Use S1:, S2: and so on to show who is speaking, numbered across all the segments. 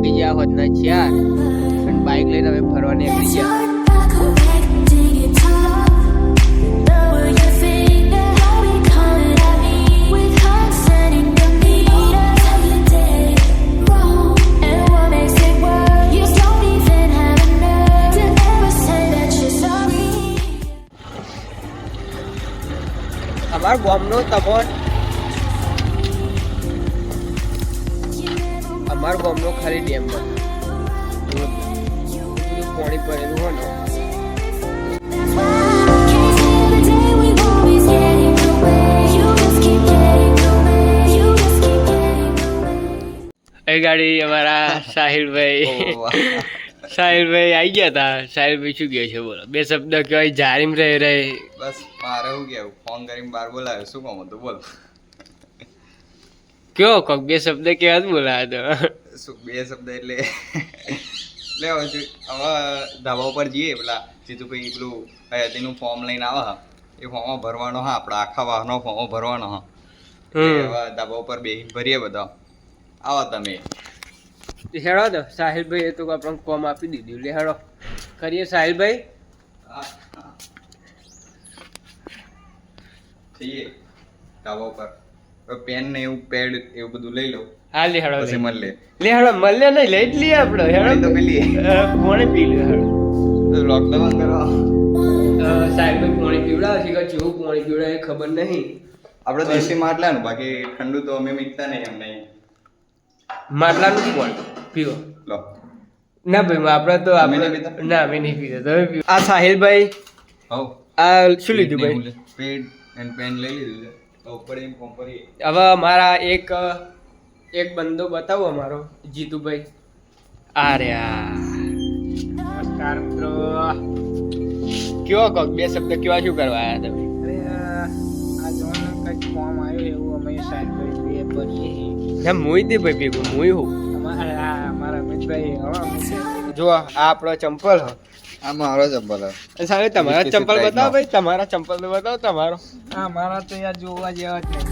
S1: વાગી ગયા હોત ના 4 અને બાઇક લઈને હવે ફરવા નીકળી ગયા. અમાર ગામનો તપોન અમાર ગામનો ખાલી ડેમ પાણી ભરેલું હોય ને. એ ગાડી અમારા સાહિલભાઈ આવી ગયા હતા. સાહિલભાઈ શું કહે છે બોલો, બે શબ્દ કહેવાય. જારીમ રહે
S2: બસ મારે શું કેવું, ફોન કરીને બહાર બોલાવ્યો, શું કામ હતું બોલ.
S1: કયો કોક બે શબ્દ કેવા બોલાવ્યો તો?
S2: શું બે શબ્દ એટલે હવે ધાબા ઉપર જઈએ, પેલા જીતુભાઈ પેલું હયાતીનું ફોર્મ લઈને આવે, એ ફોર્મ ભરવાનો હા, આપણા આખા વાહનો ફોર્મ ભરવાનો હા. ધાબા ઉપર બેહીને ભરીએ બધા. આવો તમે
S1: હેડો તો સાહિલભાઈ એ તો આપણને ફોર્મ આપી દીધું. લે હેડો કરીએ સાહિલભાઈ.
S2: જઈએ ધાબા ઉપર, પેન ને એવું પેડ એવું બધું લઈ લો.
S1: હા લે હેડો
S2: પછી મળે.
S1: લે હેડો મળે નહીં લઈ જ લઈએ આપણે. હેડો
S2: તો પેલી
S1: કોણે પી લે હેડો
S2: લોકડાઉન કરવા
S1: સાહિલભાઈ પાણી પીવડાવે છે કે જેવું પાણી પીવડાવે એ ખબર નહીં.
S2: આપણે દેશી માટલાનું, બાકી ઠંડુ તો અમે મીકતા નહીં એમ નહીં.
S1: માટલાનું કોણ પીવો?
S2: લો
S1: ના ભાઈ આપણે તો આપણે ના અમે નહીં પીતા. તમે પીવો. આ સાહિલભાઈ
S2: હવ
S1: આ શું લીધું ભાઈ?
S2: પેડ એન્ડ પેન લઈ લીધું છે. તો ઉપર એમ કોમ કરીએ.
S1: હવે મારા એક બંદો બતાવો અમારો જીતુભાઈ. આ રહ્યા નમસ્કાર મિત્રો. કેવો કોક બે શબ્દ કેવા શું કરવા આવ્યા તમે?
S3: આ જોવાનું કંઈક ફોર્મ આવ્યું એવું અમે સાઈડ કરી ભરીએ.
S1: ના મુઈ દે ભાઈ ભેગું મુઈ હું
S3: અમારા અમિતભાઈ
S1: જો આ આપણો ચંપલ હ.
S2: આ મારો ચંપલ હે.
S1: સાહેબ તમારા ચંપલ બતાવો ભાઈ. તમારા ચંપલ તો બતાવો તમારો.
S3: હા મારા તો યાર જોવા જેવા જ નહીં.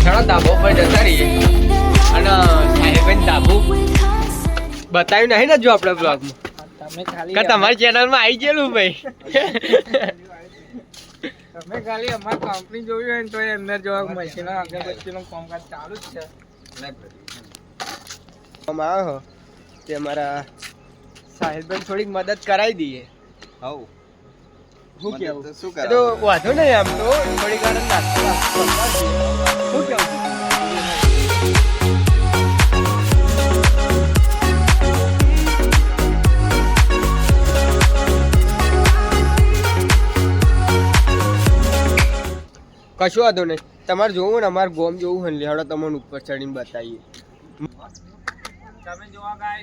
S1: ઘણા ધાબો પર જતા રહીએ અને સાહેબભાઈ ધાબુ બતાવ્યું નહીં ને જો આપણે બ્લોગમાં.
S3: તમે ખાલી
S1: કે તમારી ચેનલમાં આવી ગયેલું ભાઈ.
S3: તમે ખાલી અમારી કંપની જોયું હોય ને તો એ અંદર જોવા મળશે ને અગરબત્તીનું કામકાજ ચાલુ જ છે.
S1: આવ્યો તે અમારા સાહેબભાઈ થોડીક મદદ કરાવી દઈએ.
S2: હવ
S1: શું કેવું?
S2: શું
S1: એ તો
S2: કરાવ?
S1: વાંધો નહીં, આમ તો થોડીક વાર નાસ્તા શું કેવું? કશું વાંધો નહીં. તમારે જોવું ને અમારે ગોમ જોવું હોય ને લેહાડો તમને ઉપર ચડીને બતાવીએ.
S3: તમે જોવા ગયા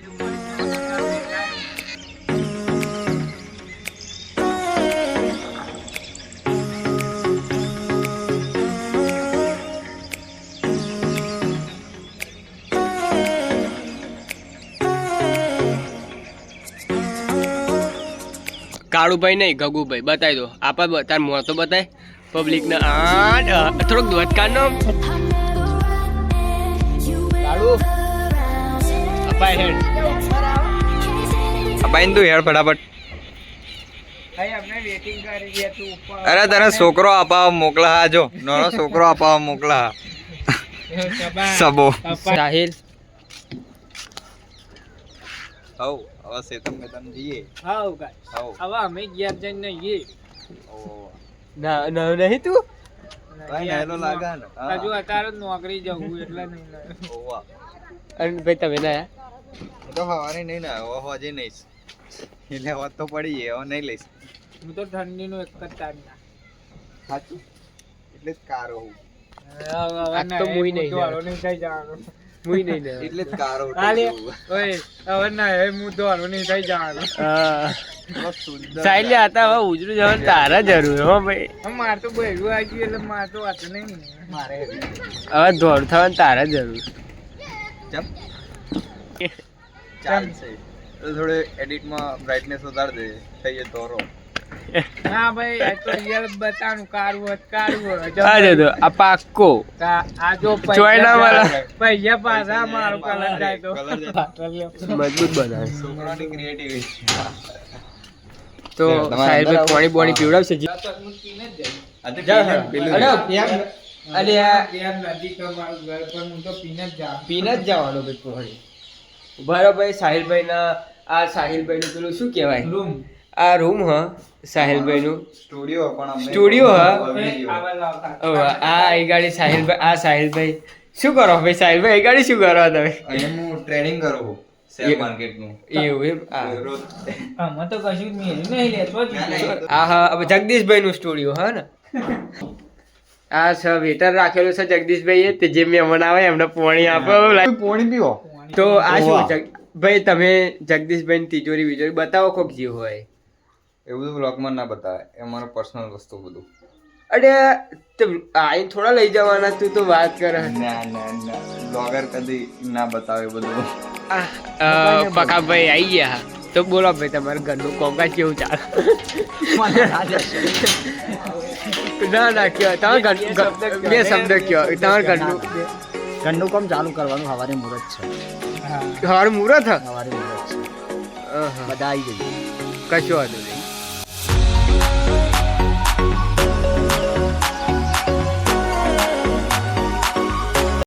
S1: કાળુભાઈ નહીં ગગુભાઈ બતાવી દો. આપા તાર મોં તો બતાય પબ્લિક ને. થોડોક ધ્વજકારનો કાળુ અપાય હેડ
S2: અપાઈને તું હેડ ફટાફટ.
S3: અમને વેટિંગ કરી દે તું ઉપર.
S2: અરે તને છોકરો અપાવવા મોકલા હા, જો નાનો છોકરો અપાવવા મોકલા હા. સબો
S1: સાહિલ
S2: હવ હવે સેતમ મેતમ જઈએ.
S3: હાઉ ગાઈસ
S2: હવ
S3: હવે અમે ઘેર જઈને નહીએ.
S1: ના નહીં તું
S2: ભાઈ નાયલો લાગે ને.
S3: હજુ અત્યારે જ નોકરી જવું એટલે નહીં.
S2: ઓવા
S1: અને ભાઈ તમે ના
S2: તો હવારે નહીં ને હવે હોજે નહીં એટલે વાત તો પડી જાય, હવે નહીં લઈશ.
S3: હું તો ઠંડીનો એક જ ટાઈમ ના
S2: સાચું એટલે જ કારો હું.
S1: આ તો મુઈ નહીં
S3: ધોળો નહીં થઈ જવાનું.
S1: મુઈ નહીં
S2: એટલે જ કારો
S3: હાલે ઓય હવે ના હવે હું ધોળો નહીં થઈ જવાનું.
S1: સાહિલ હતા હવે ઉજરું જવાનું તારા જરૂર હો ભાઈ.
S3: માર તો બહેરું આવી ગયું એટલે માર તો વાત નહીં મારે.
S1: હવે દોડ થવાનું તારા જરૂર.
S2: ચાલશે થોડે એડિટમાં બ્રાઇટનેસ વધારી દે થઈ જાય તોરો.
S3: ના ભાઈ આ તો રિયલ બતાનું કારું
S1: આ જો આ પાક્કો
S3: આ જો
S1: ચોય ના વાળા.
S3: પૈસા પાછા મારો કલર જાય તો
S1: મજબૂત બનાવે.
S2: છોકરાની ક્રિએટિવિટી
S1: તો સાહેબ પાણી બોણી પીવડાવશે જી. અરે આ
S3: નજીક મારું ઘર પણ હું તો પીને જ જાઉં.
S1: પીને જ જવાનું ભાઈ પાણી. બરાબર સાહિલભાઈ ના આ સાહિલભાઈ નું પેલું શું કહેવાય
S3: રૂમ
S1: આ રૂમ હ સાહિલભાઈ નું
S2: સ્ટુડિયો પણ અમને
S1: સ્ટુડિયો હા?
S3: આવા લાવતા
S1: આ એ ગાડી સાહિલભાઈ આ સાહિલભાઈ શું કરો ભાઈ સાહિલભાઈ એ ગાડી શું કરો તમે
S2: અહીંયા હું ટ્રેડિંગ કરું શેર માર્કેટનું
S1: એવું એમ આ
S2: રોજ
S3: આમાં તો કશું મેળ્યું નહીં લેતો જ
S1: આ હા હવે જગદીશભાઈ નું સ્ટુડિયો હા ને આ છે વેટર રાખેલું છે જગદીશભાઈ એ તે જે મહેમાન આવે એમને પાણી આપો
S2: પાણી પીવો
S1: તો આ શું ભાઈ તમે જગદીશભાઈ તિજોરી વિજોરી બતાવો કોક જે હોય
S2: એ બધું બ્લોગમાં ના બતાવે એ અમારો પર્સનલ વસ્તુ બધું
S1: અરે તે આઈને થોડા લઈ જવાના તું તો વાત કરે
S2: ના બ્લોગર કદી ના બતાવે બધું
S1: પકાભાઈ આવી ગયા તો બોલો ભાઈ તમારું ઘરનું કોમકાજ કેવું ચાલે ના કયો તમારા ઘર બે શબ્દ કયો તમારા ઘરનું
S4: ઘરનું કામ ચાલુ કરવાનું સવારે મુહૂર્ત છે
S1: સવારે મુહૂર્ત હ
S4: સવારે મુહૂર્ત છે
S1: અહં.
S4: બધા આવી જઈએ
S1: કશું વાંધો નહીં